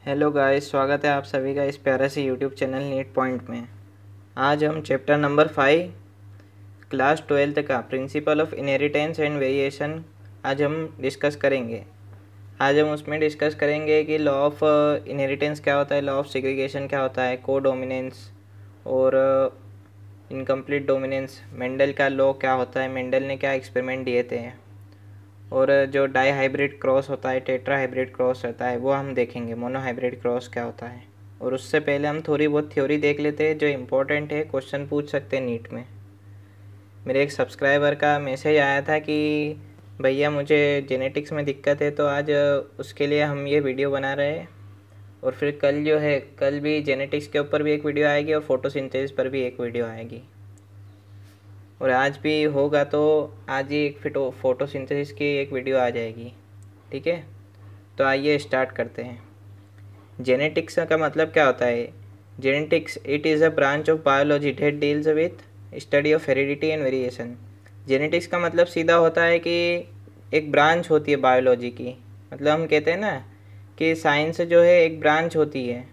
Hello guys, स्वागत है आप सभी का इस प्यारे से यूट्यूब चैनल नीट पॉइंट में। आज हम चैप्टर नंबर 5 क्लास 12th का principle of inheritance and variation आज हम डिस्कस करेंगे। आज हम उसमें डिस्कस करेंगे कि लॉ ऑफ इनहेरिटेंस क्या होता है, लॉ ऑफ सेग्रीगेशन क्या होता है, को डोमिनेंस और इनकम्प्लीट डोमिनेंस, मेंडल का लॉ क्या होता है, मेंडल ने क्या एक्सपेरिमेंट दिए थे, और जो डाई हाइब्रिड क्रॉस होता है, टेट्रा हाइब्रिड क्रॉस होता है, वो हम देखेंगे। मोनो हाइब्रिड क्रॉस क्या होता है। और उससे पहले हम थोड़ी बहुत थ्योरी देख लेते हैं जो इम्पोर्टेंट है, क्वेश्चन पूछ सकते हैं नीट में। मेरे एक सब्सक्राइबर का मैसेज आया था कि भैया मुझे जेनेटिक्स में दिक्कत है, तो आज उसके लिए हम ये वीडियो बना रहे हैं। और फिर कल जो है, कल भी जेनेटिक्स के ऊपर भी एक वीडियो आएगी और फोटोसिंथेसिस पर भी एक वीडियो आएगी। और आज भी होगा तो आज ही एक फोटोसिंथेसिस की एक वीडियो आ जाएगी। ठीक है, तो आइए स्टार्ट करते हैं। जेनेटिक्स का मतलब क्या होता है? Genetics it is a branch of biology that deals with study of heredity and variation. Genetics का मतलब सीधा होता है कि एक ब्रांच होती है बायोलॉजी की। मतलब हम कहते हैं ना कि साइंस जो है एक ब्रांच होती है,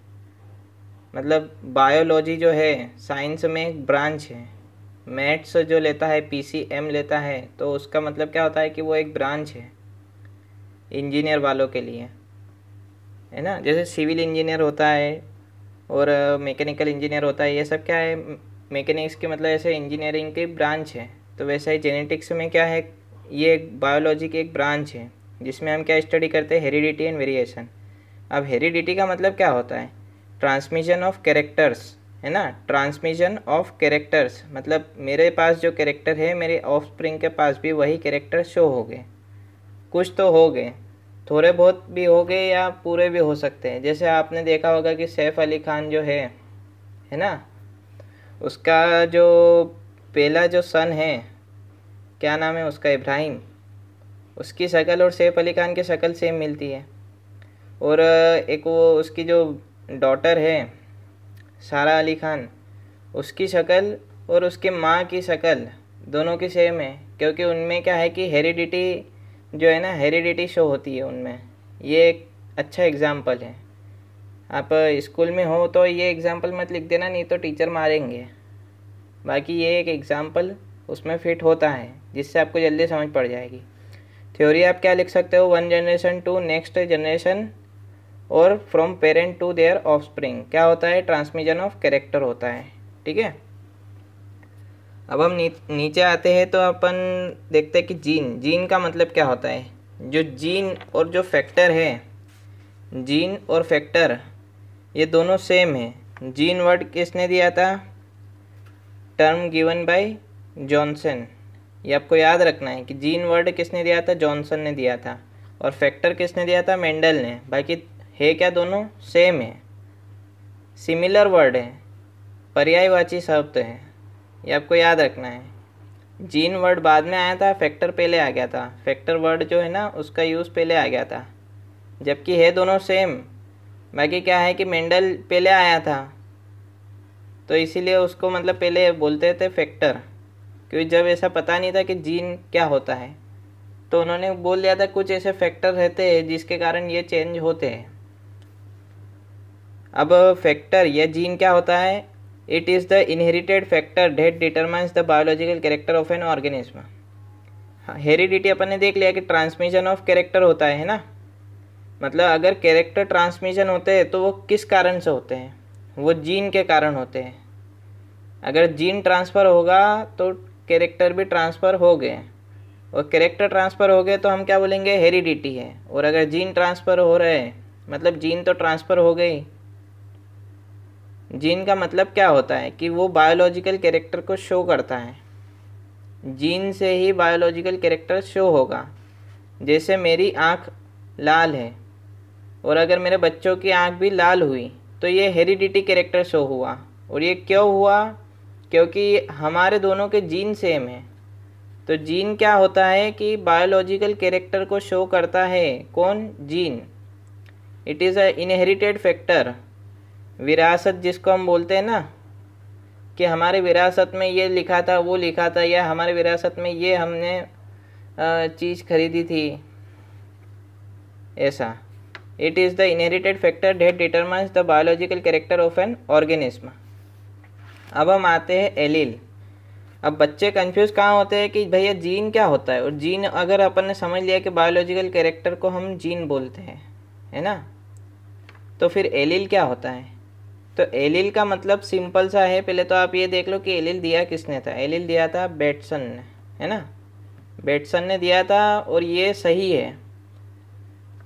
मतलब बायोलॉजी जो है साइंस में एक ब्रांच है। मैथ्स जो लेता है, पीसीएम लेता है, तो उसका मतलब क्या होता है कि वो एक ब्रांच है इंजीनियर वालों के लिए, है ना। जैसे सिविल इंजीनियर होता है और मैकेनिकल इंजीनियर होता है, ये सब क्या है, मैकेनिक्स के मतलब ऐसे इंजीनियरिंग की ब्रांच है। तो वैसा ही जेनेटिक्स में क्या है, ये एक बायोलॉजी की एक ब्रांच है जिसमें हम क्या स्टडी करते हैं, हेरिडिटी एंड वेरिएशन। अब हेरिडिटी का मतलब क्या होता है? ट्रांसमिशन ऑफ कैरेक्टर्स, है ना। ट्रांसमिशन ऑफ कैरेक्टर्स मतलब मेरे पास जो कैरेक्टर है, मेरे ऑफस्प्रिंग के पास भी वही कैरेक्टर शो हो गए। कुछ तो हो गए, थोड़े बहुत भी हो गए या पूरे भी हो सकते हैं। जैसे आपने देखा होगा कि सैफ अली खान जो है ना, उसका जो पहला जो सन है, क्या नाम है उसका, इब्राहिम, उसकी शक्ल और सैफ अली खान की शक्ल सेम मिलती है। और एक वो उसकी जो डॉटर है सारा अली खान, उसकी शक्ल और उसके माँ की शक्ल दोनों की सेम है, क्योंकि उनमें क्या है कि हेरिडिटी जो है ना, हेरिडिटी शो होती है उनमें। ये एक अच्छा एग्जाम्पल है। आप स्कूल में हो तो ये एग्जाम्पल मत लिख देना, नहीं तो टीचर मारेंगे। बाकी ये एक एग्जाम्पल उसमें फिट होता है जिससे आपको जल्दी समझ पड़ जाएगी। थ्योरी आप क्या लिख सकते हो, one generation to next generation और from parent to their offspring क्या होता है, ट्रांसमिशन ऑफ कैरेक्टर होता है। ठीक है, अब हम नीचे आते हैं तो अपन देखते हैं कि जीन का मतलब क्या होता है। जो जीन और जो फैक्टर है, जीन और फैक्टर ये दोनों सेम है। जीन वर्ड किसने दिया था? Term given by Johnson. ये आपको याद रखना है कि जीन वर्ड किसने दिया था? जॉनसन ने दिया था। और फैक्टर किसने दिया था? मेंडल ने। बाकी है क्या, दोनों सेम है, सिमिलर वर्ड है, पर्यायवाची शब्द है, ये आपको याद रखना है। जीन वर्ड बाद में आया था, फैक्टर पहले आ गया था। फैक्टर वर्ड जो है ना, उसका यूज़ पहले आ गया था, जबकि है दोनों सेम। बाकी क्या है कि मेंडल पहले आया था, तो इसीलिए उसको मतलब पहले बोलते थे फैक्टर, क्योंकि जब ऐसा पता नहीं था कि जीन क्या होता है, तो उन्होंने बोल दिया था कुछ ऐसे फैक्टर रहते हैं जिसके कारण ये चेंज होते हैं। अब फैक्टर या जीन क्या होता है? It is the inherited factor that determines the biological character of an organism. Heredity अपन ने देख लिया कि ट्रांसमिशन ऑफ कैरेक्टर होता है ना। मतलब अगर कैरेक्टर ट्रांसमिशन होते हैं तो वो किस कारण से होते हैं? वो जीन के कारण होते हैं। अगर जीन ट्रांसफ़र होगा तो कैरेक्टर भी ट्रांसफ़र हो गए, और कैरेक्टर ट्रांसफ़र हो गए तो हम क्या बोलेंगे, हेरिडिटी है। और अगर जीन ट्रांसफ़र हो रहे हैं मतलब जीन तो ट्रांसफ़र हो गई। जीन का मतलब क्या होता है कि वो बायोलॉजिकल कैरेक्टर को शो करता है। जीन से ही बायोलॉजिकल कैरेक्टर शो होगा। जैसे मेरी आँख लाल है और अगर मेरे बच्चों की आँख भी लाल हुई तो ये हेरिडिटी कैरेक्टर शो हुआ। और ये क्यों हुआ? क्योंकि हमारे दोनों के जीन सेम है। तो जीन क्या होता है कि बायोलॉजिकल कैरेक्टर को शो करता है। कौन? Gene. It is a inherited factor. विरासत जिसको हम बोलते हैं ना, कि हमारे विरासत में ये लिखा था, वो लिखा था, या हमारे विरासत में ये हमने चीज़ खरीदी थी, ऐसा। It is the inherited factor that determines the biological character of an organism. अब हम आते हैं एलील। अब बच्चे कंफ्यूज कहाँ होते हैं कि भैया जीन क्या होता है, और जीन अगर अपन ने समझ लिया कि बायोलॉजिकल कैरेक्टर को हम जीन बोलते हैं, है ना, तो फिर एलील क्या होता है। तो एलील का मतलब सिंपल सा है। पहले तो आप ये देख लो कि एलील दिया किसने था। एलील दिया था बेटसन ने, है ना, बेटसन ने दिया था, और ये सही है।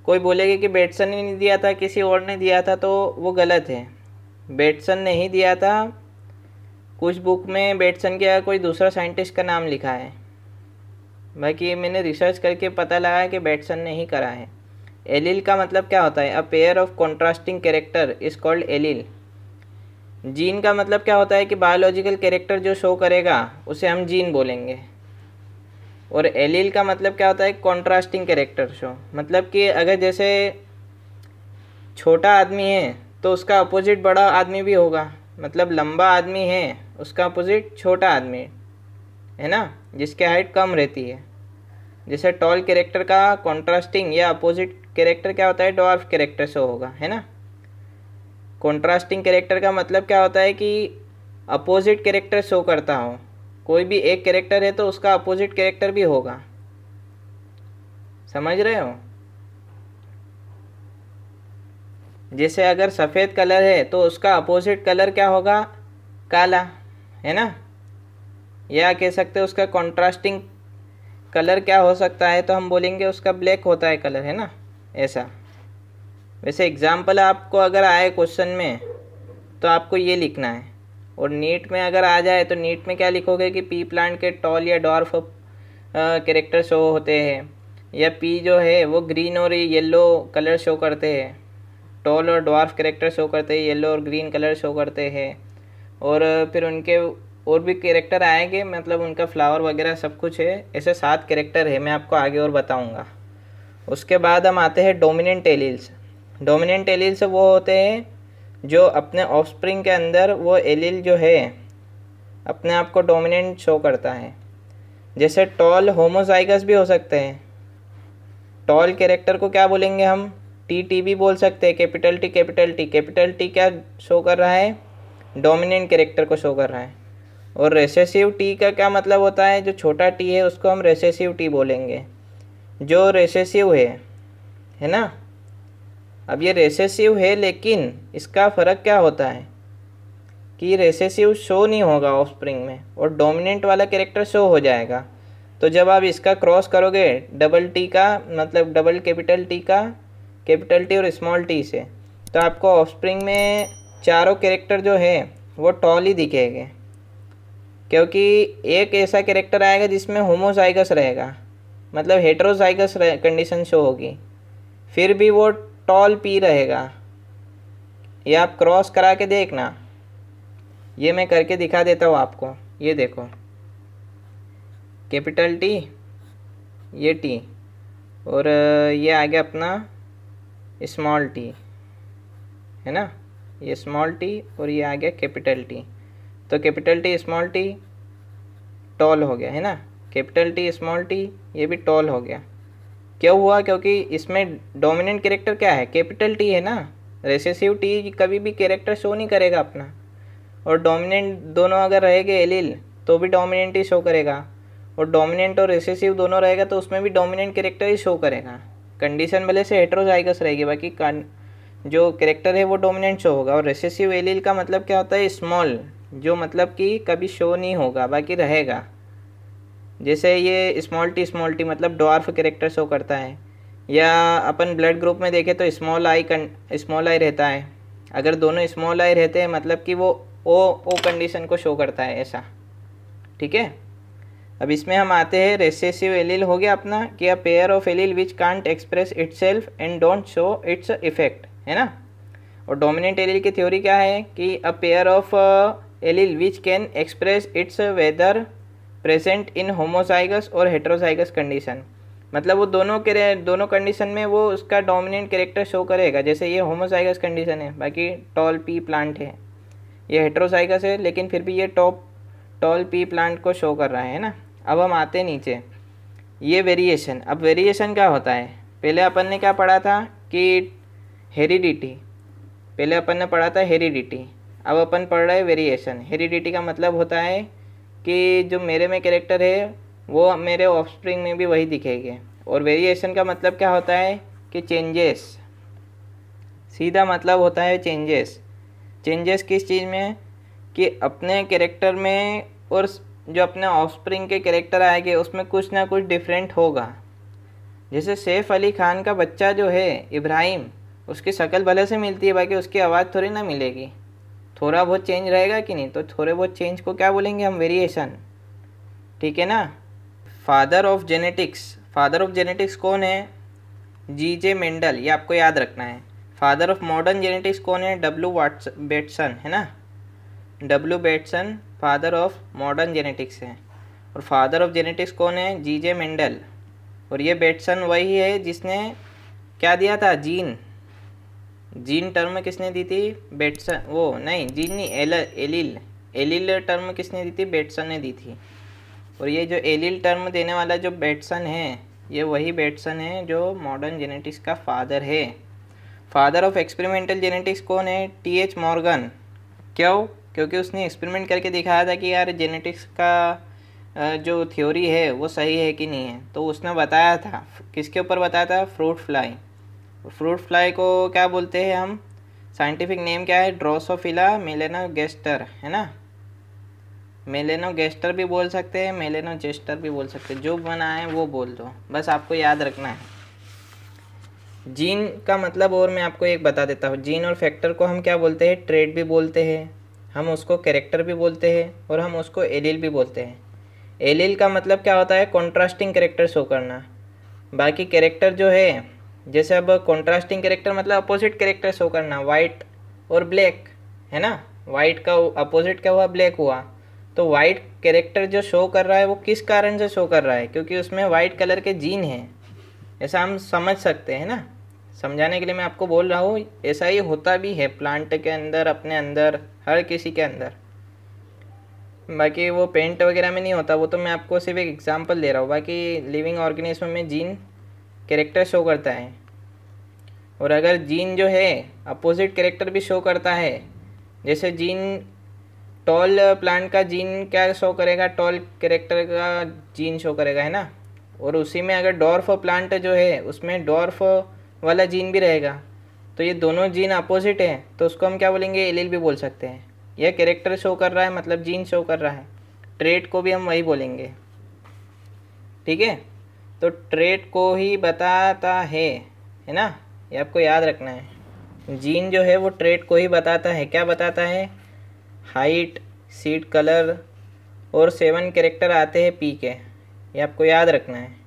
कोई बोलेगा कि बेटसन ने नहीं दिया था, किसी और ने दिया था, तो वो गलत है। बेटसन ने ही दिया था। कुछ बुक में बेटसन के कोई दूसरा साइंटिस्ट का नाम लिखा है, बाकी ये मैंने रिसर्च करके पता लगा कि बेटसन ने ही करा है। एलील का मतलब क्या होता है, अ pair of contrasting character is called allele. Gene का मतलब क्या होता है कि बायोलॉजिकल कैरेक्टर जो शो करेगा उसे हम जीन बोलेंगे। और एलील का मतलब क्या होता है, कॉन्ट्रास्टिंग कैरेक्टर शो, मतलब कि अगर जैसे छोटा आदमी है तो उसका अपोजिट बड़ा आदमी भी होगा। मतलब लंबा आदमी है, उसका अपोजिट छोटा आदमी, है ना, जिसकी हाइट कम रहती है। जैसे टॉल कैरेक्टर का कॉन्ट्रास्टिंग या अपोजिट कैरेक्टर क्या होता है, डॉर्फ कैरेक्टर शो होगा, है ना। कॉन्ट्रास्टिंग कैरेक्टर का मतलब क्या होता है कि अपोजिट कैरेक्टर शो करता हो। कोई भी एक कैरेक्टर है तो उसका अपोजिट कैरेक्टर भी होगा, समझ रहे हो। जैसे अगर सफ़ेद कलर है तो उसका अपोजिट कलर क्या होगा, काला, है ना। या कह सकते हैं उसका कॉन्ट्रास्टिंग कलर क्या हो सकता है, तो हम बोलेंगे उसका ब्लैक होता है कलर, है ना, ऐसा। वैसे एग्जाम्पल आपको अगर आए क्वेश्चन में तो आपको ये लिखना है, और नीट में अगर आ जाए तो नीट में क्या लिखोगे कि पी प्लांट के टॉल या डॉर्फ कैरेक्टर शो होते हैं, या पी जो है वो ग्रीन और येलो कलर शो करते हैं, टॉल और डॉर्फ कैरेक्टर शो करते हैं, येलो और ग्रीन कलर शो करते हैं। और फिर उनके और भी कैरेक्टर आएंगे, मतलब उनका फ्लावर वगैरह सब कुछ है। ऐसे 7 कैरेक्टर है, मैं आपको आगे और बताऊंगा। उसके बाद हम आते हैं डोमिनेंट एलील्स। डोमिनेंट एलील्स वो होते हैं जो अपने ऑफस्प्रिंग के अंदर वो एलील जो है अपने आप को डोमिनेंट शो करता है। जैसे टॉल होमोजाइगस भी हो सकते हैं। टॉल कैरेक्टर को क्या बोलेंगे हम, टी भी बोल सकते हैं, capital T capital T. Capital T क्या शो कर रहा है, डोमिनेंट कैरेक्टर को शो कर रहा है। और रेसेसिव टी का क्या मतलब होता है, जो छोटा टी है उसको हम रेसेसिव टी बोलेंगे, जो रेसेसिव है ना। अब ये रेसेसिव है, लेकिन इसका फ़र्क क्या होता है कि रेसेसिव शो नहीं होगा ऑफस्प्रिंग में, और डोमिनेंट वाला कैरेक्टर शो हो जाएगा। तो जब आप इसका क्रॉस करोगे डबल टी का, मतलब डबल कैपिटल टी का, कैपिटल टी और स्मॉल टी से, तो आपको ऑफस्प्रिंग में चारों कैरेक्टर जो है वो टॉल ही दिखेंगे, क्योंकि एक ऐसा कैरेक्टर आएगा जिसमें होमोजाइगस रहेगा, मतलब हेटेरोजाइगस कंडीशन शो होगी, फिर भी वो टॉल पी रहेगा। ये आप क्रॉस करा के देखना, ये मैं करके दिखा देता हूँ आपको। ये देखो, कैपिटल टी, ये टी, और ये आ गया अपना स्मॉल टी, है ना, ये स्मॉल टी, और ये आ गया कैपिटल टी। तो capital T small T tall हो गया, है ना। कैपिटल टी स्मॉल टी ये भी टॉल हो गया। क्यों हुआ, क्योंकि इसमें डोमिनेंट कैरेक्टर क्या है, कैपिटल टी है ना। रेसेसिव टी कभी भी कैरेक्टर शो नहीं करेगा अपना, और डोमिनेंट दोनों अगर रहेंगे एलील तो भी डोमिनेंट ही शो करेगा, और डोमिनेंट और रेसेसिव दोनों रहेगा तो उसमें भी डोमिनेंट कैरेक्टर ही शो करेगा। कंडीशन भले से हेटेरोजाइगस रहेगी, बाकी जो कैरेक्टर है वो डोमिनेंट शो होगा। और रेसेसिव एलील का मतलब क्या होता है, स्मॉल, जो मतलब कि कभी शो नहीं होगा, बाकी रहेगा। जैसे ये स्मॉल टी मतलब डॉर्फ कैरेक्टर शो करता है। या अपन ब्लड ग्रुप में देखें तो स्मॉल आई रहता है। अगर दोनों स्मॉल आई रहते हैं मतलब कि वो ओ कंडीशन को शो करता है, ऐसा, ठीक है। अब इसमें हम आते हैं, रेसेसिव एलील हो गया अपना कि a pair of allele which can't express itself and don't show its effect, है ना। और डोमिनेंट एलील की थ्योरी क्या है कि a pair of allele which can express its whether present in homozygous और हेटेरोजाइगस कंडीशन, मतलब वो दोनों कंडीशन में वो उसका डोमिनेंट कैरेक्टर शो करेगा। जैसे ये होमोजाइगस कंडीशन है, बाकी टॉल पी प्लांट है, ये हेटेरोजाइगस है, लेकिन फिर भी ये टॉल पी प्लांट को शो कर रहा है ना। अब हम आते हैं नीचे, ये वेरिएशन। अब वेरिएशन क्या होता है, पहले अपन ने क्या पढ़ा था कि हेरिडिटी, पहले अपन ने पढ़ा था हेरिडिटी, अब अपन पढ़ रहे हैं वेरिएशन। हेरिडिटी का मतलब होता है कि जो मेरे में कैरेक्टर है वो मेरे ऑफस्प्रिंग में भी वही दिखेंगे। और वेरिएशन का मतलब क्या होता है कि चेंजेस, सीधा मतलब होता है चेंजेस। चेंजेस किस चीज़ में, कि अपने कैरेक्टर में और जो अपने ऑफस्प्रिंग के कैरेक्टर आएंगे उसमें कुछ ना कुछ डिफरेंट होगा। जैसे सैफ अली खान का बच्चा जो है इब्राहिम, उसकी शक्ल भले से मिलती है, बाकी उसकी आवाज़ थोड़ी ना मिलेगी, थोड़ा बहुत चेंज रहेगा कि नहीं। तो थोड़े बहुत चेंज को क्या बोलेंगे हम, वेरिएशन। ठीक है ना। Father of genetics, father of genetics कौन है, जी.जे. मेंडल, ये आपको याद रखना है। फादर ऑफ मॉडर्न जेनेटिक्स कौन है, बेटसन, है ना। Bateson father of modern genetics है। और फादर ऑफ जेनेटिक्स कौन है, जी.जे. मेंडल। और ये बेटसन वही है जिसने क्या दिया था, जीन। जीन टर्म किसने दी थी, बेटसन, वो नहीं जीन नहीं, एलिल टर्म किसने दी थी, बेटसन ने दी थी। और ये जो एलिल टर्म देने वाला जो बेटसन है, ये वही बेटसन है जो मॉडर्न जेनेटिक्स का फादर है। फादर ऑफ एक्सपेरिमेंटल जेनेटिक्स कौन है, टी.एच. मॉर्गन। क्यों, क्योंकि उसने एक्सपेरिमेंट करके दिखाया था कि यार जेनेटिक्स का जो थ्योरी है वो सही है कि नहीं है। तो उसने बताया था, किसके ऊपर बताया था, फ्रूट फ्लाई। फ्रूट फ्लाई को क्या बोलते हैं हम, साइंटिफिक नेम क्या है, ड्रोसोफिला मेलेनोगेस्टर, है ना। मेलेनोगेस्टर भी बोल सकते हैं, मेलेनोजेस्टर भी बोल सकते हैं, जो बना है वो बोल दो, बस आपको याद रखना है। जीन का मतलब और मैं आपको एक बता देता हूँ, जीन और फैक्टर को हम क्या बोलते हैं, ट्रेड भी बोलते हैं, हम उसको कैरेक्टर भी बोलते हैं, और हम उसको एलील भी बोलते हैं। एलील का मतलब क्या होता है, कॉन्ट्रास्टिंग कैरेक्टर शो करना। बाकी कैरेक्टर जो है, जैसे अब कॉन्ट्रास्टिंग कैरेक्टर मतलब अपोजिट कैरेक्टर शो करना, वाइट और ब्लैक, है ना। वाइट का अपोजिट क्या हुआ, ब्लैक हुआ। तो वाइट कैरेक्टर जो शो कर रहा है वो किस कारण से शो कर रहा है, क्योंकि उसमें वाइट कलर के जीन हैं, ऐसा हम समझ सकते हैं ना। समझाने के लिए मैं आपको बोल रहा हूँ, ऐसा ही होता भी है प्लांट के अंदर, अपने अंदर, हर किसी के अंदर। बाकी वो पेंट वगैरह में नहीं होता, वो तो मैं आपको सिर्फ एक एग्जांपल दे रहा हूँ। बाकी लिविंग ऑर्गेनिज्म में जीन कैरेक्टर शो करता है। और अगर जीन जो है अपोजिट कैरेक्टर भी शो करता है, जैसे जीन टॉल प्लांट का जीन क्या शो करेगा, टॉल कैरेक्टर का जीन शो करेगा, है ना। और उसी में अगर डॉर्फ प्लांट जो है उसमें डॉर्फ वाला जीन भी रहेगा, तो ये दोनों जीन अपोजिट हैं, तो उसको हम क्या बोलेंगे, एलील भी बोल सकते हैं। यह कैरेक्टर शो कर रहा है मतलब जीन शो कर रहा है। ट्रेट को भी हम वही बोलेंगे, ठीक है। तो ट्रेट को ही बताता है ना, ये आपको याद रखना है। जीन जो है वो ट्रेट को ही बताता है। क्या बताता है, हाइट, सीड कलर, और 7 कैरेक्टर आते हैं पी के, ये आपको याद रखना है।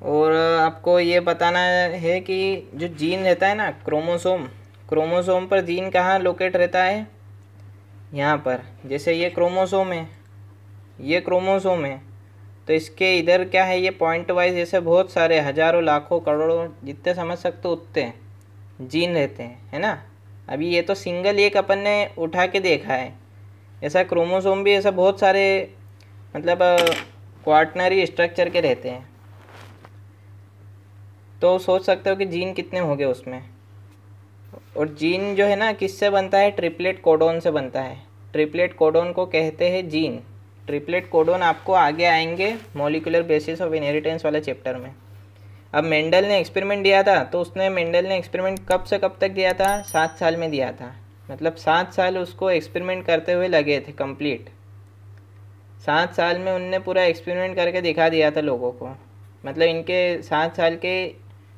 और आपको ये बताना है कि जो जीन रहता है ना, क्रोमोसोम, क्रोमोसोम पर जीन कहाँ लोकेट रहता है, यहाँ पर। जैसे ये क्रोमोसोम है, ये क्रोमोसोम है, तो इसके इधर क्या है, ये पॉइंट वाइज जैसे बहुत सारे हज़ारों लाखों करोड़ों, जितने समझ सकते हो उतने जीन रहते हैं, है ना। अभी ये तो सिंगल एक अपन ने उठा के देखा है, ऐसा क्रोमोसोम भी ऐसा बहुत सारे मतलब क्वार्टनरी स्ट्रक्चर के रहते हैं। तो सोच सकते हो कि जीन कितने हो गए उसमें। और जीन जो है ना किससे बनता है, ट्रिपलेट कोडोन से बनता है। ट्रिपलेट कोडोन को कहते हैं जीन। ट्रिपलेट कोडोन आपको आगे आएंगे मॉलिक्यूलर बेसिस ऑफ इनहेरिटेंस वाले चैप्टर में। अब मेंडल ने एक्सपेरिमेंट दिया था, तो मेंडल ने एक्सपेरिमेंट कब से कब तक दिया था, 7 साल में दिया था। मतलब 7 साल उसको एक्सपेरिमेंट करते हुए लगे थे कंप्लीट। 7 साल में उनने पूरा एक्सपेरिमेंट करके दिखा दिया था लोगों को। मतलब इनके 7 साल के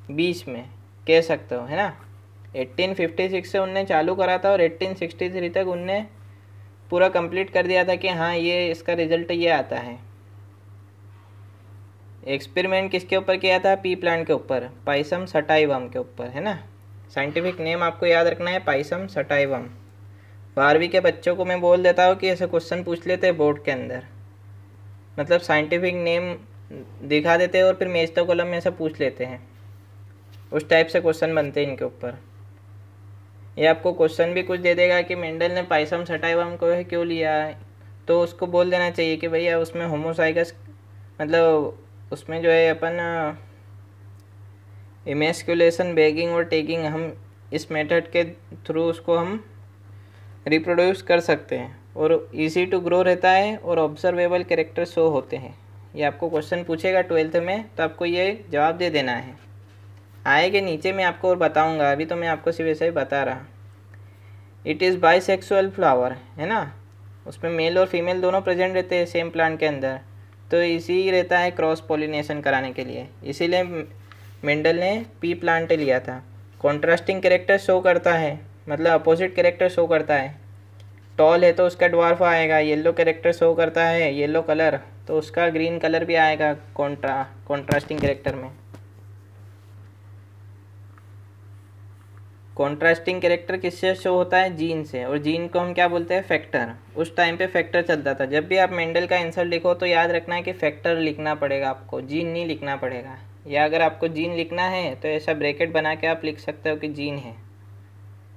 बीच में कह सकते हो, है ना। 1856 से उनने चालू करा था और 1863 तक उनने पूरा कंप्लीट कर दिया था कि हाँ ये इसका रिजल्ट ये आता है। एक्सपेरिमेंट किसके ऊपर किया था, पी प्लांट के ऊपर, पाइसम सटाइवम के ऊपर, है ना। साइंटिफिक नेम आपको याद रखना है, पाइसम सटाइवम। 12वीं के बच्चों को मैं बोल देता हूँ कि ऐसे क्वेश्चन पूछ लेते हैं बोर्ड के अंदर, मतलब साइंटिफिक नेम दिखा देते हैं और फिर मेज द कॉलम में ऐसा पूछ लेते हैं। उस टाइप से क्वेश्चन बनते हैं इनके ऊपर। ये आपको क्वेश्चन भी कुछ दे देगा कि मेंडल ने पाइसम सटाइवम को क्यों लिया, तो उसको बोल देना चाहिए कि भैया उसमें होमोसाइगस, मतलब उसमें जो है अपन इमेस्कुलेशन, बैगिंग और टैगिंग, हम इस मेथड के थ्रू उसको हम रिप्रोड्यूस कर सकते हैं। और इजी टू ग्रो रहता है और ऑब्जर्वेबल कैरेक्टर शो होते हैं। ये आपको क्वेश्चन पूछेगा 12th में, तो आपको ये जवाब दे देना है। आए के नीचे मैं आपको और बताऊंगा, अभी तो मैं आपको सिर्फ ऐसा ही बता रहा। इट इज़ बाइसेक्सुअल फ्लावर, है ना, उसमें मेल और फीमेल दोनों प्रेजेंट रहते हैं सेम प्लांट के अंदर, तो इसी रहता है क्रॉस पॉलिनेशन कराने के लिए, इसीलिए मेंडल ने पी प्लांट लिया था। कॉन्ट्रास्टिंग कैरेक्टर शो करता है, मतलब अपोजिट कैरेक्टर शो करता है। टॉल है तो उसका ड्वार्फ आएगा, येलो कैरेक्टर शो करता है येलो कलर, तो उसका ग्रीन कलर भी आएगा कॉन्ट्रास्टिंग कैरेक्टर में। कॉन्ट्रास्टिंग कैरेक्टर किससे शो होता है? जीन से, और जीन को हम क्या बोलते हैं? फैक्टर। उस टाइम पे फैक्टर चलता था। जब भी आप मेंडल का आंसर लिखो तो याद रखना है कि फैक्टर लिखना पड़ेगा आपको, जीन नहीं लिखना पड़ेगा। या अगर आपको जीन लिखना है तो ऐसा ब्रैकेट बना के आप लिख सकते हो कि जीन है,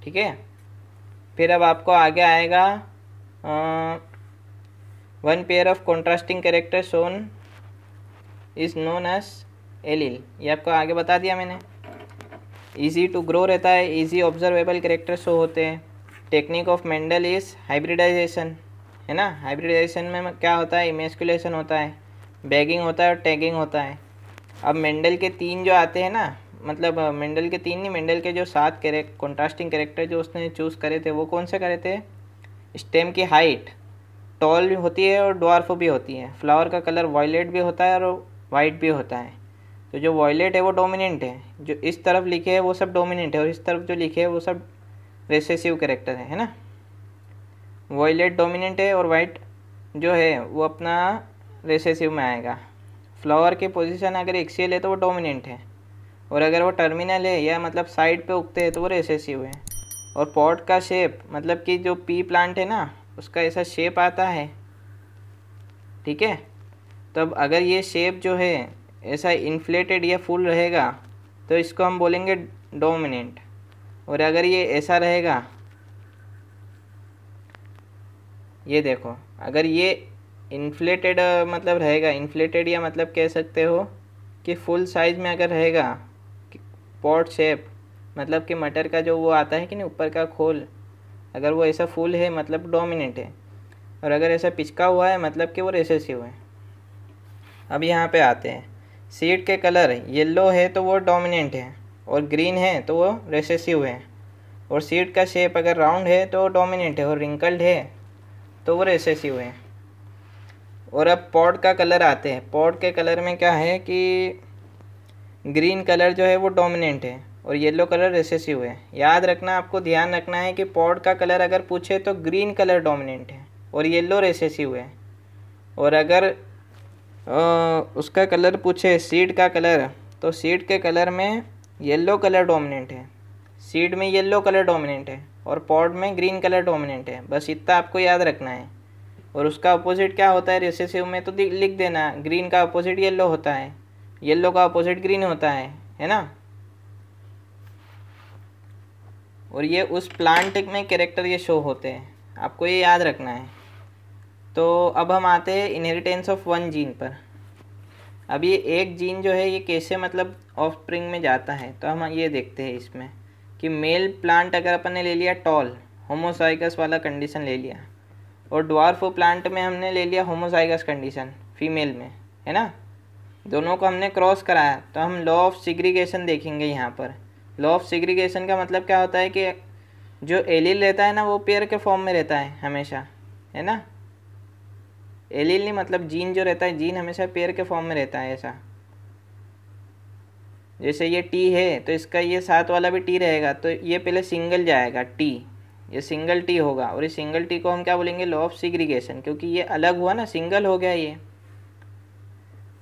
ठीक है। फिर अब आपको आगे आएगा one pair of contrasting character shown is known as allele, ये आपको आगे बता दिया मैंने। इजी टू ग्रो रहता है, इजी ऑब्जर्वेबल कैरेक्टर शो होते हैं। Technique of Mendel is hybridization, है ना। हाइब्रिडाइजेशन में क्या होता है? इमेस्कुलेशन होता है, बैगिंग होता है और टैगिंग होता है। अब मेंडल के 3 जो आते हैं ना, मतलब मेंडल के 3 नहीं, मेंडल के जो 7 कॉन्ट्रास्टिंग कैरेक्टर जो उसने चूज़ करे थे वो कौन से करे थे? स्टेम की हाइट टॉल होती है और ड्वार्फ भी होती है। फ्लावर का कलर वायलेट भी होता है और वाइट भी होता है। तो जो वायलेट है वो डोमिनेंट है, जो इस तरफ लिखे है वो सब डोमिनेंट है, और इस तरफ जो लिखे है वो सब रिसेसिव कैरेक्टर है ना। वायलेट डोमिनेंट है और वाइट जो है वो अपना रिसेसिव में आएगा। फ्लावर की पोजीशन अगर एक्सियल है तो वो डोमिनेंट है, और अगर वो टर्मिनल है या मतलब साइड पे उगते हैं तो वो रिसेसिव है। और पॉट का शेप, मतलब कि जो पी प्लांट है ना उसका ऐसा शेप आता है, ठीक है। तब अगर ये शेप जो है ऐसा इन्फ्लेटेड या फुल रहेगा तो इसको हम बोलेंगे डोमिनेंट, और अगर ये ऐसा रहेगा, ये देखो, अगर ये इन्फ्लेटेड मतलब रहेगा, इन्फ्लेटेड या मतलब कह सकते हो कि फुल साइज में अगर रहेगा पॉट शेप, मतलब कि मटर का जो वो आता है कि नहीं ऊपर का खोल, अगर वो ऐसा फुल है मतलब डोमिनेंट है, और अगर ऐसा पिचका हुआ है मतलब कि वो रिसेसिव है। अब यहाँ पे आते हैं, सीड के कलर येलो है तो वो डोमिनेंट है, और ग्रीन है तो वो रिसेसिव है। और सीड का शेप अगर राउंड है तो वो डोमिनेंट है, और रिंकल्ड है तो वो रिसेसिव है। और अब पॉट का कलर आते हैं। पॉट के कलर में क्या है कि ग्रीन कलर जो है वो डोमिनेंट है और येलो कलर रिसेसिव है। याद रखना, आपको ध्यान रखना है कि पॉट का कलर अगर पूछे तो ग्रीन कलर डोमिनेंट है और येलो रिसेसिव है, और अगर उसका कलर पूछे सीड का कलर, तो सीड के कलर में येलो कलर डोमिनेंट है, सीड में येलो कलर डोमिनेंट है, और पॉट में ग्रीन कलर डोमिनेंट है। बस इतना आपको याद रखना है। और उसका अपोजिट क्या होता है रिसेसिव में, तो लिख देना, ग्रीन का अपोजिट येलो होता है, येलो का अपोजिट ग्रीन होता है ना। और ये उस प्लांट में कैरेक्टर ये शो होते हैं, आपको ये याद रखना है। तो अब हम आते हैं इनहेरिटेंस ऑफ वन जीन पर। अब ये एक जीन जो है ये कैसे मतलब ऑफस्प्रिंग में जाता है, तो हम ये देखते हैं इसमें कि मेल प्लांट अगर अपन ने ले लिया टॉल, होमोजाइगस वाला कंडीशन ले लिया, और ड्वार्फ प्लांट में हमने ले लिया होमोजाइगस कंडीशन फीमेल में, है ना। दोनों को हमने क्रॉस कराया, तो हम लॉ ऑफ सिग्रीगेशन देखेंगे यहाँ पर। लॉ ऑफ सिग्रीगेशन का मतलब क्या होता है कि जो एलील रहता है ना वो पेयर के फॉर्म में रहता है हमेशा, है ना। एलील नहीं, मतलब जीन जो रहता है, जीन हमेशा पेयर के फॉर्म में रहता है। ऐसा जैसे ये टी है तो इसका ये साथ वाला भी टी रहेगा, तो ये पहले सिंगल जाएगा टी, ये सिंगल टी होगा, और इस सिंगल टी को हम क्या बोलेंगे? लॉ ऑफ सिग्रीगेशन, क्योंकि ये अलग हुआ ना, सिंगल हो गया ये,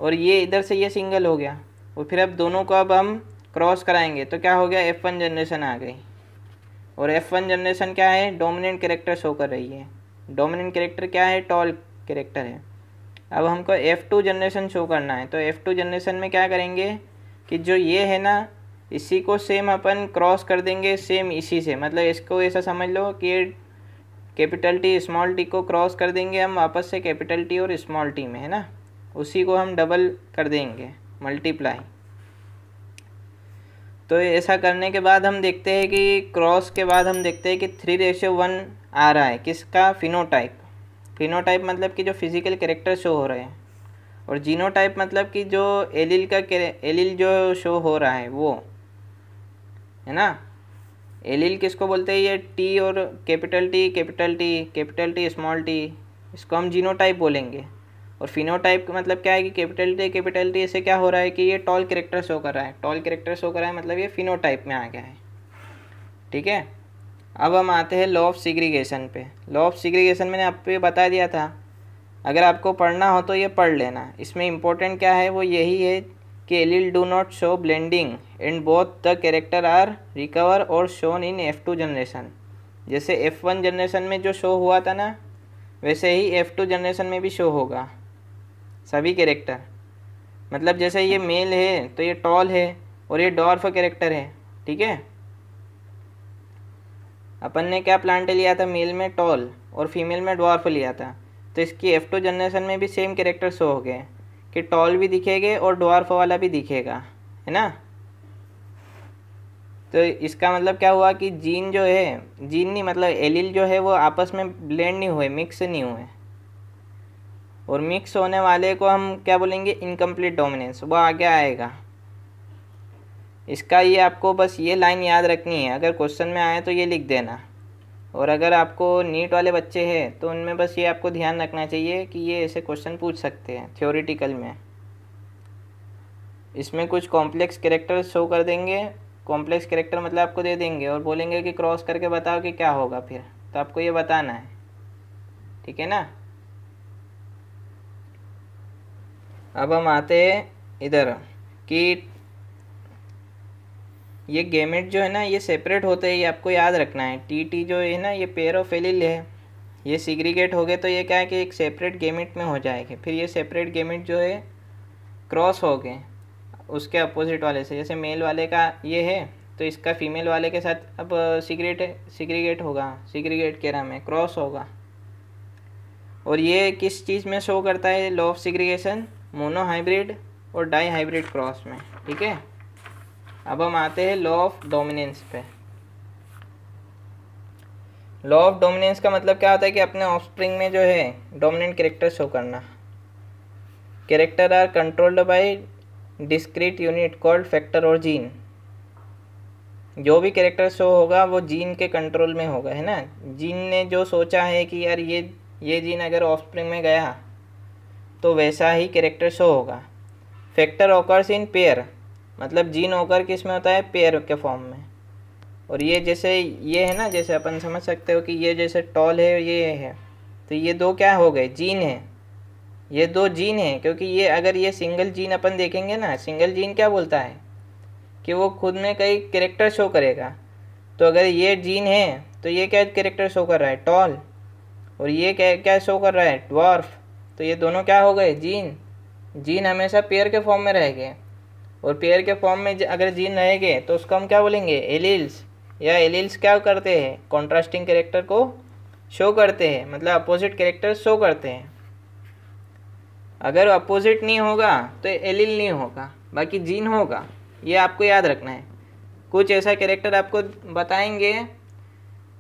और ये इधर से ये सिंगल हो गया। और फिर अब दोनों को अब हम क्रॉस कराएंगे तो क्या हो गया? F1 जनरेशन आ गई। और F1 जनरेशन क्या है? डोमिनेंट कैरेक्टर शो कर रही है। डोमिनेंट कैरेक्टर क्या है? टॉल कैरेक्टर है। अब हमको F2 जनरेशन शो करना है, तो F2 जनरेशन में क्या करेंगे कि जो ये है ना, इसी को सेम अपन क्रॉस कर देंगे सेम इसी से, मतलब इसको ऐसा समझ लो कि कैपिटल टी स्मॉल टी को क्रॉस कर देंगे हम वापस से कैपिटल टी और स्मॉल टी में, है ना। उसी को हम डबल कर देंगे, मल्टीप्लाई। तो ऐसा करने के बाद हम देखते हैं कि क्रॉस के बाद हम देखते हैं कि 3:1 आ रहा है किसका, फिनोटाइप। फिनोटाइप मतलब कि जो फिजिकल कैरेक्टर शो हो रहे हैं, और जीनोटाइप मतलब कि जो एलील जो शो हो रहा है वो है ना। एलील किसको बोलते हैं, ये टी और capital T capital T capital T small T, इसको हम जीनोटाइप बोलेंगे। और फिनोटाइप का मतलब क्या है कि कैपिटल टी इससे क्या हो रहा है कि ये टॉल कैरेक्टर शो कर रहा है, टॉल कैरेक्टर शो कर रहा है मतलब ये फिनोटाइप में आ गया है। ठीक है, अब हम आते हैं लॉ ऑफ सिग्रीगेशन पे। लॉ ऑफ सिग्रीगेशन मैंने आपको ये बता दिया था, अगर आपको पढ़ना हो तो ये पढ़ लेना। इसमें इम्पोर्टेंट क्या है वो यही है कि allele do not show blending and both the character are recover और शोन इन F2 जनरेशन। जैसे F1 जनरेशन में जो शो हुआ था ना, वैसे ही F2 जनरेशन में भी शो होगा सभी कैरेक्टर। मतलब जैसे ये मेल है तो ये टॉल है और ये डॉर्फ कैरेक्टर है। ठीक है, अपन ने क्या प्लांट लिया था, मेल में टॉल और फीमेल में डॉर्फ लिया था, तो इसकी F2 जनरेशन में भी सेम कैरेक्टर शो हो गए कि टॉल भी दिखेंगे और डॉर्फ वाला भी दिखेगा, है ना। तो इसका मतलब क्या हुआ कि जीन जो है, जीन नहीं मतलब एलील जो है वो आपस में ब्लेंड नहीं हुए, मिक्स नहीं हुए, और मिक्स होने वाले को हम क्या बोलेंगे, इनकम्प्लीट डोमिनेंस, वो आगे आएगा। इसका ये आपको बस ये लाइन याद रखनी है, अगर क्वेश्चन में आए तो ये लिख देना। और अगर आपको नीट वाले बच्चे हैं तो उनमें बस ये आपको ध्यान रखना चाहिए कि ये ऐसे क्वेश्चन पूछ सकते हैं थ्योरेटिकल में। इसमें कुछ कॉम्प्लेक्स कैरेक्टर शो कर देंगे, कॉम्प्लेक्स कैरेक्टर मतलब आपको दे देंगे और बोलेंगे कि क्रॉस करके बताओ कि क्या होगा, फिर तो आपको ये बताना है। ठीक है ना। अब हम आते हैं इधर कि ये गेमेट जो है ना ये सेपरेट होते हैं, ये आपको याद रखना है। टी जो है ना ये पेयर ऑफ एलील है, ये सिग्रीगेट हो गए तो ये क्या है कि एक सेपरेट गेमेट में हो जाएंगे। फिर ये सेपरेट गेमेट जो है क्रॉस हो गए उसके अपोजिट वाले से, जैसे मेल वाले का ये है तो इसका फीमेल वाले के साथ अब सिग्रीगेट होगा, सिग्रीगेट कह रहा मैं, क्रॉस होगा। और ये किस चीज़ में शो करता है law of segregation, mono hybrid और डाई हाइब्रिड क्रॉस में। ठीक है, अब हम आते हैं लॉ ऑफ डोमिनेंस पे। लॉ ऑफ डोमिनेंस का मतलब क्या होता है कि अपने ऑफस्प्रिंग में जो है डोमिनेंट कैरेक्टर शो करना। Character are controlled by discrete unit called factor और जीन। जो भी कैरेक्टर शो होगा वो जीन के कंट्रोल में होगा, है ना। जीन ने जो सोचा है कि यार ये जीन अगर ऑफस्प्रिंग में गया तो वैसा ही कैरेक्टर शो होगा। फैक्टर ऑकर्स इन पेयर, मतलब जीन होकर किस में होता है, पेयर के फॉर्म में। और ये जैसे ये है ना, जैसे अपन समझ सकते हो कि ये जैसे टॉल है ये है, तो ये दो क्या हो गए, जीन है, ये दो जीन है। क्योंकि ये अगर ये सिंगल जीन अपन देखेंगे ना, सिंगल जीन क्या बोलता है कि वो खुद में कई कैरेक्टर शो करेगा। तो अगर ये जीन है तो ये क्या कैरेक्टर शो कर रहा है, टॉल, और ये क्या शो कर रहा है, ड्वार्फ। तो ये दोनों क्या हो गए, जीन। जीन हमेशा पेयर के फॉर्म में रहेंगे, और पेयर के फॉर्म में अगर जीन रहेंगे तो उसको हम क्या बोलेंगे, एलील्स। या एलील्स क्या करते हैं, कॉन्ट्रास्टिंग कैरेक्टर को शो करते हैं, मतलब अपोजिट कैरेक्टर शो करते हैं। अगर अपोजिट नहीं होगा तो एलील नहीं होगा, बाकी जीन होगा, ये आपको याद रखना है। कुछ ऐसा कैरेक्टर आपको बताएंगे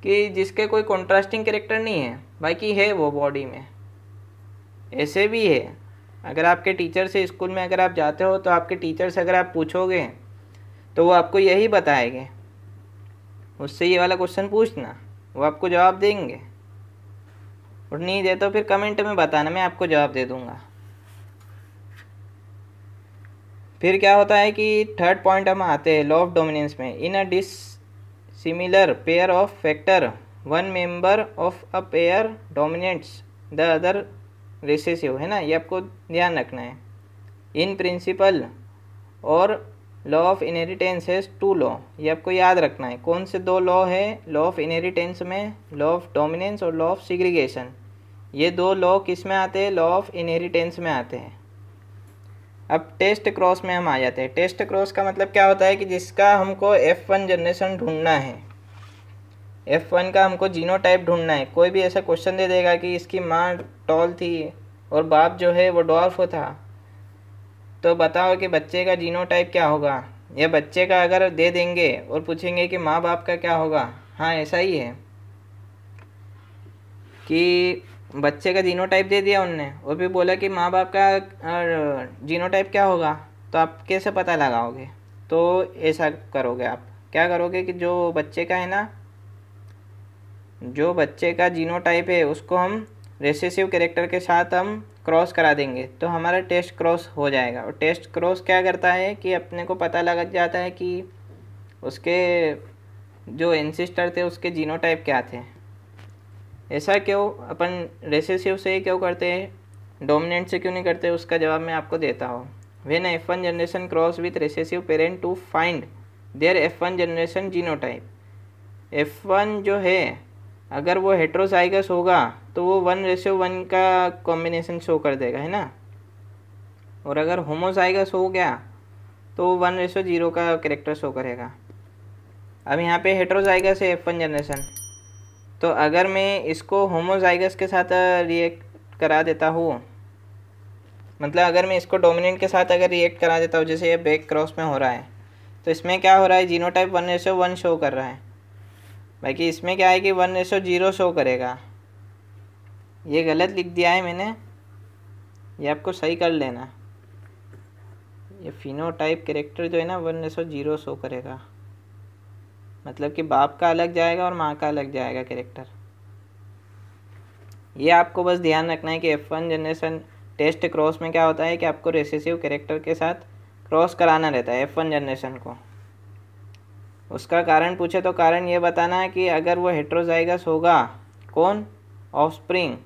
कि जिसके कोई कॉन्ट्रास्टिंग कैरेक्टर नहीं है, बाकी है वो बॉडी में, ऐसे भी है। अगर आपके टीचर से स्कूल में अगर आप जाते हो तो आपके टीचर से अगर आप पूछोगे तो वो आपको यही बताएंगे, उससे ये वाला क्वेश्चन पूछना, वो आपको जवाब देंगे। और नहीं दे तो फिर कमेंट में बताना, मैं आपको जवाब दे दूंगा। फिर क्या होता है कि थर्ड पॉइंट हम आते हैं लॉ ऑफ डोमिनेंस में। In a dissimilar pair of factor one member of a pair dominates the other recessive, है ना, ये आपको ध्यान रखना है। इन प्रिंसिपल और लॉ ऑफ इनहेरिटेंस है टू लॉ, ये आपको याद रखना है। कौन से दो लॉ है लॉ ऑफ इनहेरिटेंस में, लॉ ऑफ डोमिनेंस और लॉ ऑफ सिग्रीगेशन। ये दो लॉ किस में आते हैं, लॉ ऑफ इनहेरिटेंस में आते हैं। अब टेस्ट क्रॉस में हम आ जाते हैं। टेस्ट क्रॉस का मतलब क्या होता है कि जिसका हमको F1 जनरेशन ढूंढना है, F1 का हमको जीनोटाइप ढूंढना है। कोई भी ऐसा क्वेश्चन दे देगा कि इसकी माँ टॉल थी और बाप जो है वो डॉर्फ था, तो बताओ कि बच्चे का जीनोटाइप क्या होगा। ये बच्चे का अगर दे देंगे और पूछेंगे कि माँ बाप का क्या होगा, हाँ ऐसा ही है कि बच्चे का जीनोटाइप दे दिया उनने और फिर बोला कि माँ बाप का जीनोटाइप क्या होगा, तो आप कैसे पता लगाओगे? तो ऐसा करोगे, आप क्या करोगे कि जो बच्चे का है ना, जो बच्चे का जीनोटाइप है उसको हम रेसेसिव कैरेक्टर के साथ हम क्रॉस करा देंगे, तो हमारा टेस्ट क्रॉस हो जाएगा। और टेस्ट क्रॉस क्या करता है कि अपने को पता लग जाता है कि उसके जो एंसेस्टर थे उसके जीनोटाइप क्या थे। ऐसा क्यों अपन रेसेसिव से क्यों करते हैं, डोमिनेंट से क्यों नहीं करते, उसका जवाब मैं आपको देता हूँ। When F1 generation cross with recessive parent to find their F1 generation genotype, F1 जो है अगर वो हेट्रोजाइगस होगा तो वो 1:1 का कॉम्बिनेशन शो कर देगा, है ना। और अगर होमोजाइगस हो गया तो 1:0 का कैरेक्टर शो करेगा। अब यहाँ पे हेट्रोजाइगस है F1 जनरेशन, तो अगर मैं इसको होमोजाइगस के साथ रिएक्ट करा देता हूँ, मतलब अगर मैं इसको डोमिनेंट के साथ अगर रिएक्ट करा देता हूँ, जैसे ये बैक क्रॉस में हो रहा है, तो इसमें क्या हो रहा है, जीनोटाइप 1:1 शो कर रहा है, बाकी इसमें क्या है कि 1:0 शो करेगा। ये गलत लिख दिया है मैंने, ये आपको सही कर लेना। ये फिनोटाइप कैरेक्टर जो है ना 1:0 शो करेगा, मतलब कि बाप का अलग जाएगा और माँ का अलग जाएगा कैरेक्टर। ये आपको बस ध्यान रखना है कि F1 जनरेशन टेस्ट क्रॉस में क्या होता है कि आपको रेसेसिव कैरेक्टर के साथ क्रॉस कराना रहता है F1 जनरेशन को। उसका कारण पूछे तो कारण ये बताना है कि अगर वो हेट्रोजाइगस होगा, कौन, ऑफस्प्रिंग,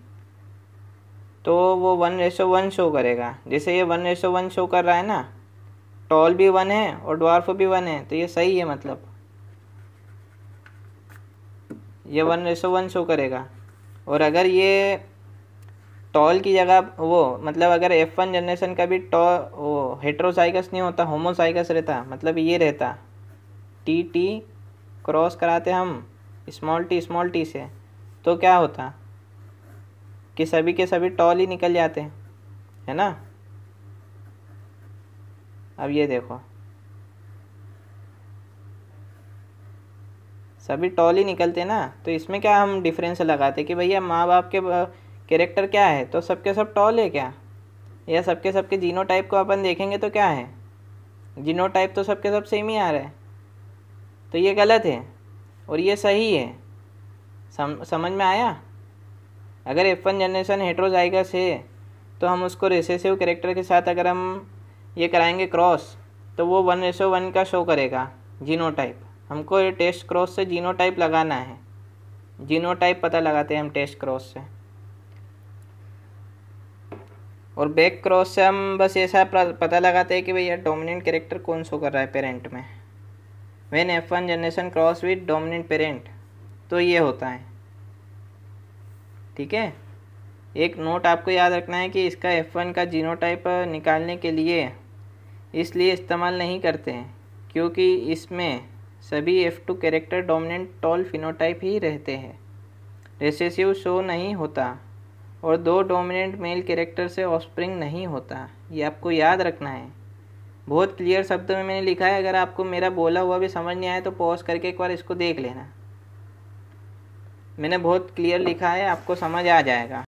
तो वो 1:1 शो करेगा। जैसे ये 1:1 शो कर रहा है ना, टॉल भी 1 है और ड्वार्फ भी 1 है, तो ये सही है, मतलब ये 1:1 शो करेगा। और अगर ये टॉल की जगह वो, मतलब अगर F1 जनरेशन का भी वो हेट्रोजाइगस नहीं होता, होमोजाइगस रहता, मतलब ये रहता, टी क्रॉस कराते हम स्मॉल टी से, तो क्या होता कि सभी के सभी टॉल ही निकल जाते हैं, है ना। अब ये देखो, सभी टॉल ही निकलते ना, तो इसमें क्या हम डिफरेंस लगाते कि भैया माँ बाप के कैरेक्टर क्या है, तो सबके सब टॉल है क्या, या सबके सबके जीनोटाइप को अपन देखेंगे तो क्या है, जीनोटाइप तो सबके सब सेम ही आ रहा है, तो ये गलत है और ये सही है। समझ में आया? अगर F1 जनरेशन हेट्रोजाइगस है तो हम उसको रिसेसिव कैरेक्टर के साथ अगर हम ये कराएंगे क्रॉस, तो वो 1:1 का शो करेगा जीनोटाइप। हमको ये टेस्ट क्रॉस से जीनोटाइप लगाना है, जीनोटाइप पता लगाते हैं हम टेस्ट क्रॉस से। और बैक क्रॉस से हम बस ऐसा पता लगाते हैं कि भैया डोमिनेंट कैरेक्टर कौन शो कर रहा है पेरेंट में। When F1 generation cross with dominant parent, तो ये होता है, ठीक है। एक नोट आपको याद रखना है कि इसका F1 का जीनोटाइप निकालने के लिए इसलिए इस्तेमाल नहीं करते हैं क्योंकि इसमें सभी F2 character dominant tall phenotype ही रहते हैं, रिसेसिव शो नहीं होता और 2 डोमिनेंट मेल कैरेक्टर से ऑफस्प्रिंग नहीं होता। ये आपको याद रखना है। बहुत क्लियर शब्दों में मैंने लिखा है, अगर आपको मेरा बोला हुआ भी समझ नहीं आया तो पॉज करके एक बार इसको देख लेना। मैंने बहुत क्लियर लिखा है, आपको समझ आ जाएगा।